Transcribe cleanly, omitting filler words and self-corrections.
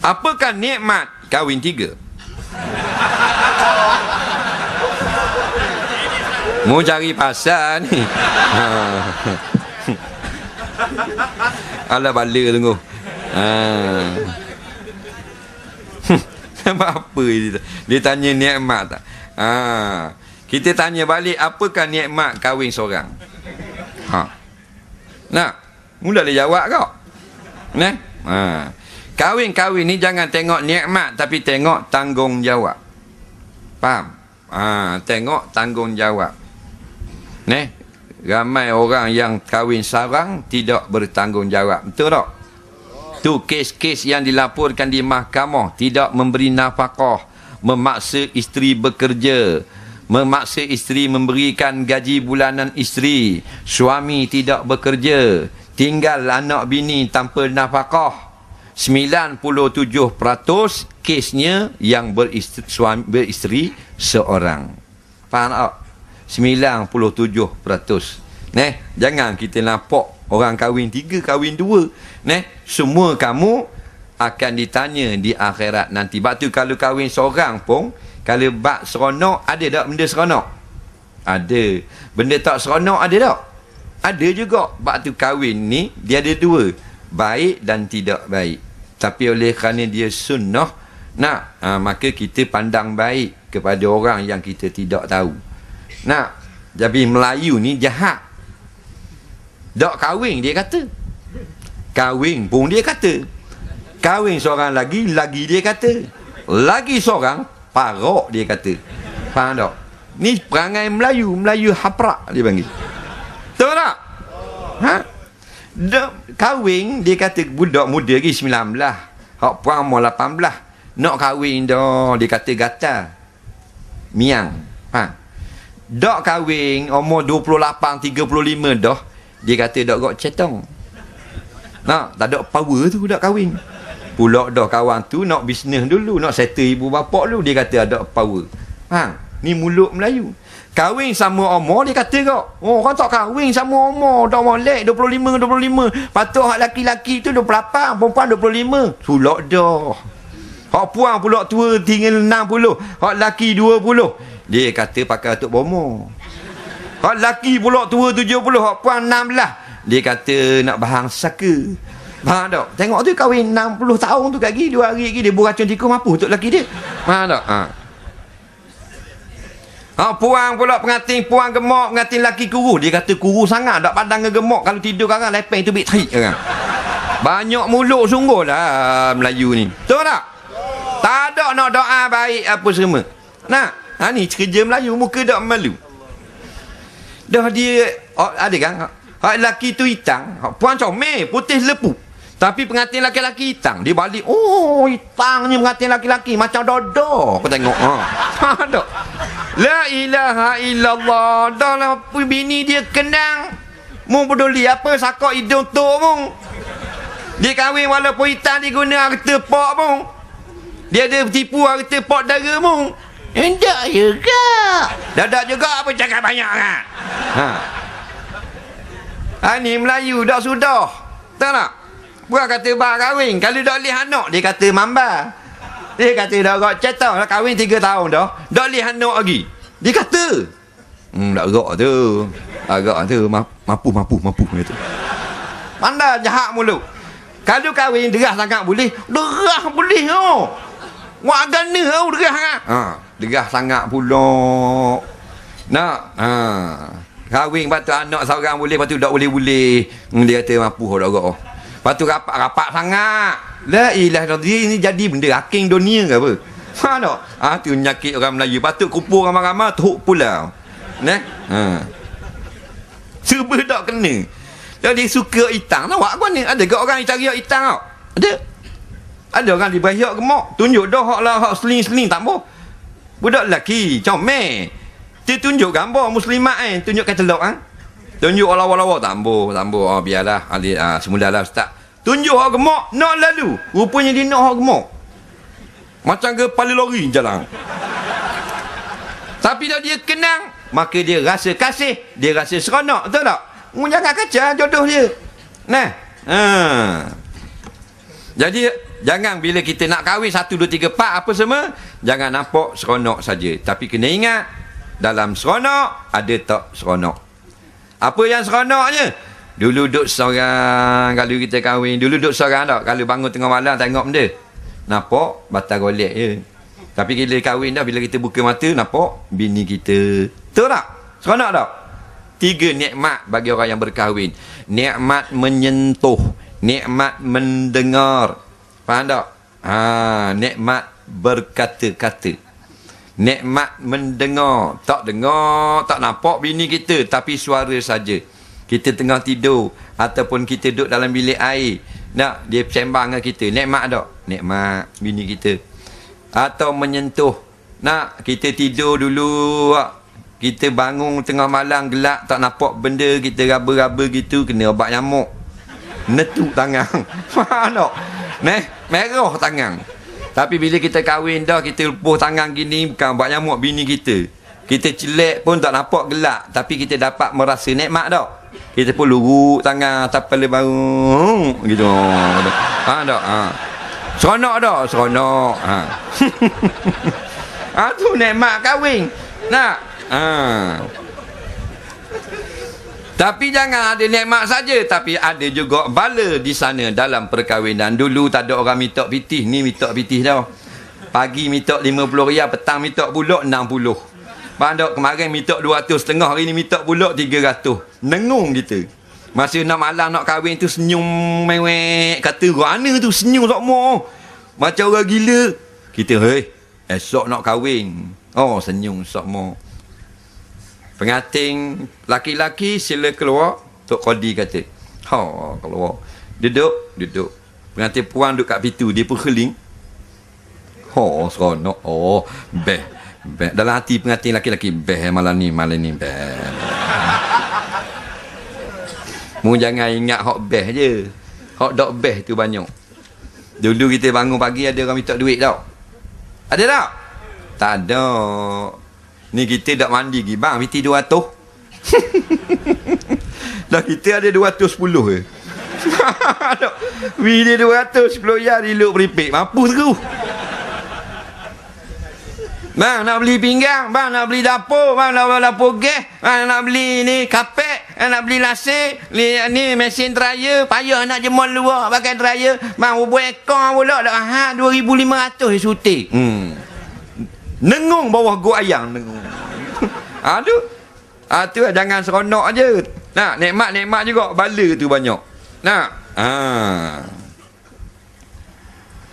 Apakah nikmat kahwin 3? Mau cari pasal ni. Alah bala tunggu. Apa dia tanya nikmat tak? Kita tanya balik, apakah nikmat kahwin seorang? Nak mula dia jawab kau. Nah, kahwin-kahwin ni jangan tengok nikmat, tapi tengok tanggungjawab. Faham? Tengok tanggungjawab. Ramai orang yang kahwin sarang tidak bertanggungjawab. Betul tak? Tu kes-kes yang dilaporkan di mahkamah, tidak memberi nafkah, memaksa isteri bekerja, memaksa isteri memberikan gaji bulanan isteri, suami tidak bekerja, tinggal anak bini tanpa nafkah. 97% kesnya yang beristeri seorang. Faham tak? 97%. Jangan kita nampak orang kahwin 3, kahwin 2. Semua kamu akan ditanya di akhirat nanti. Sebab tu kalau kahwin seorang pun, kalau bak seronok, ada tak benda seronok? Ada. Benda tak seronok ada tak? Ada juga. Sebab tu kahwin ni dia ada 2, baik dan tidak baik. Tapi oleh kerana dia sunnah, maka kita pandang baik kepada orang yang kita tidak tahu. Jadi Melayu ni jahat. Tak kahwin dia kata. Kahwin pun dia kata. Kahwin seorang lagi dia kata. Lagi seorang, parok dia kata. Faham tak? Ni perangai Melayu haprak dia panggil. Tahu tak? Kahwin dia kata budak muda lagi 19. Hak puan mau 18. Nak kahwin dah, dia kata gatal. Miang. Dak kahwin umur 28, 35 dah, dia kata dak gok cetong. Tak ada power tu dak kahwin. Pula dah kawan tu nak bisnes dulu, nak settle ibu bapa dulu, dia kata ada power. Ni mulut Melayu. Kahwin sama umur dia kata kok. Orang tak kahwin sama umur, dah molek 25. Patut hak laki-laki tu 28, perempuan 25. Sulak dah. Hak puan pula tua tinggal 60, hak laki 20. Dia kata pakai atuk bomo. Hak laki pula tua 70, hak puan 16. Dia kata nak bahang saka. Faham tak? Tengok tu kahwin 60 tahun tu kat gigi, 2 hari lagi dia beracun tikus mampu untuk laki dia. Faham tak? Puang pula pengantin, puang gemuk, pengantin laki kurus. Dia kata kurus sangat, tak pandang gemuk. Kalau tidur sekarang lepeng tu bit terik sekarang. Banyak mulut sungguh lah Melayu ni. Betul tak? Tak ada nak doa baik apa semua. Ni kerja Melayu, muka tak malu. Dah dia ada kan? Hak laki tu hitam, hak puan comel, putih lepu. Tapi pengantin laki-laki hitam, dia balik, hitamnya pengantin laki-laki macam dodo. Kau tengok. Ada. La ilaha illallah. Dah lah bini dia kenang. Mu peduli apa sakak hidung tu mu. Dia kahwin walaupun hitam dia guna harta pak mu. Dia ada tipu harta pak dara mu. Endak juga. Dadak juga apa cakap banyak kan? Ni Melayu dah sudah. Tahu tak? Bukan kata bak kahwin. Kalau dah lihat anak, dia kata mamba. Dia kata dah agak cetak dah kahwin 3 tahun dah. Dah lihat anak lagi. Dia kata. Tak agak tu. Agak tu. Mampu gitu. Pandai jahat mulut. Kalau kahwin derah sangat boleh. Derah boleh oh. Wak agana oh derah kan. Derah sangat pula. Kahwin lepas tu anak seorang boleh, lepas tu tak boleh. Dia kata mampu dah agak. Lepas tu rapat sangat. La ilah dia ni jadi benda haking dunia ke apa? Faham tak? Tu nyakit orang Melayu. Patut kumpul ramai-ramai teruk pula. Cuba tak kena. Jadi suka hitam. Nampak apa ni? Ada ke orang yang cari hitam tau? Ada orang di bawah gemuk. Tunjuk dah hak lah, hak seling-seling tak apa. Budak lelaki, comel. Dia tunjuk gambar muslimat tunjuk katalog tunjuk lawa-lawa tambo. Biarlah. Semulalah ustaz. Tunjuk hak gemuk, nak lalu. Rupanya dia nak hak gemuk. Macam kepala lori jalan. Tapi dah dia kenang, maka dia rasa kasih, dia rasa seronok. Betul tak? Jangan kacau jodoh dia. Jadi jangan bila kita nak kahwin 1, 2, 3, 4 apa semua, jangan nampak seronok saja. Tapi kena ingat, dalam seronok ada tak seronok. Apa yang seronoknya? Dulu duduk seorang, kalau kita kahwin, dulu duduk seorang tak? Kalau bangun tengah malam tengok benda, nampak batal golek je. Tapi bila kahwin dah, bila kita buka mata, nampak bini kita. Betul tak? Seronok tak? 3 nikmat bagi orang yang berkahwin. Nikmat menyentuh, nikmat mendengar. Faham tak? Nikmat berkata-kata. Nikmat mendengar. Tak dengar, tak nampak bini kita, tapi suara saja. Kita tengah tidur ataupun kita duduk dalam bilik air, nak dia sembang dengan kita, nikmat tak? Nikmat bini kita. Atau menyentuh, nak kita tidur dulu, kita bangun tengah malam gelap, tak nampak benda, kita raba-raba gitu, kena obat nyamuk, netuk tangan. Faham tak? Merah tangan. Tapi bila kita kahwin dah, kita lepuh tangan gini, bukan obat nyamuk bini kita. Kita celek pun tak nampak gelap, tapi kita dapat merasa nikmat tak? Kita pun luruk tangan atas kepala baru gitu. Tak? Seronok tak? Seronok. Tu nikmat kahwin. Nak? Tapi jangan ada nikmat saja, tapi ada juga bala di sana dalam perkahwinan. Dulu tak ada orang mitok pitih, ni mitok pitih dah. Pagi mitok RM50, petang mitok pulak RM60. Pandok kemarin mitok 200 setengah, hari ni mitok pulak 300. Nengung kita. Masa nak malam nak kahwin tu senyum mewek, kata mana tu senyum sokmo. Macam orang gila. Kita esok nak kahwin. Oh senyum sokmo. Pengantin laki-laki sila keluar. Tok Kodi kata, keluar. Duduk. Pengantin puan duduk kat pintu, dia pun keling. Seronok. Best. Dalam hati pengantin laki-laki, best malam ni best. Mu jangan ingat hok best je. Hok dok best tu banyak. Dulu kita bangun pagi ada orang minta duit tau. Ada tak? Tak ada. Ni kita dak mandi pergi bang, mesti 200. Dah kita ada 210 je. Bila 210 ya diluk beripik, mampu terus. Bang nak beli pinggang, bang nak beli dapur, bang nak beli dapur gas, bang nak beli ni kapek, nak beli lasik, ni mesin dryer, payah nak jemur luar pakai dryer, bang buat ekor pula dah 2,500 sutik. Nengung bawah go ayang nengung. Aduh. Tu jangan seronok aje. Nak nikmat juga bala tu banyak. Nak.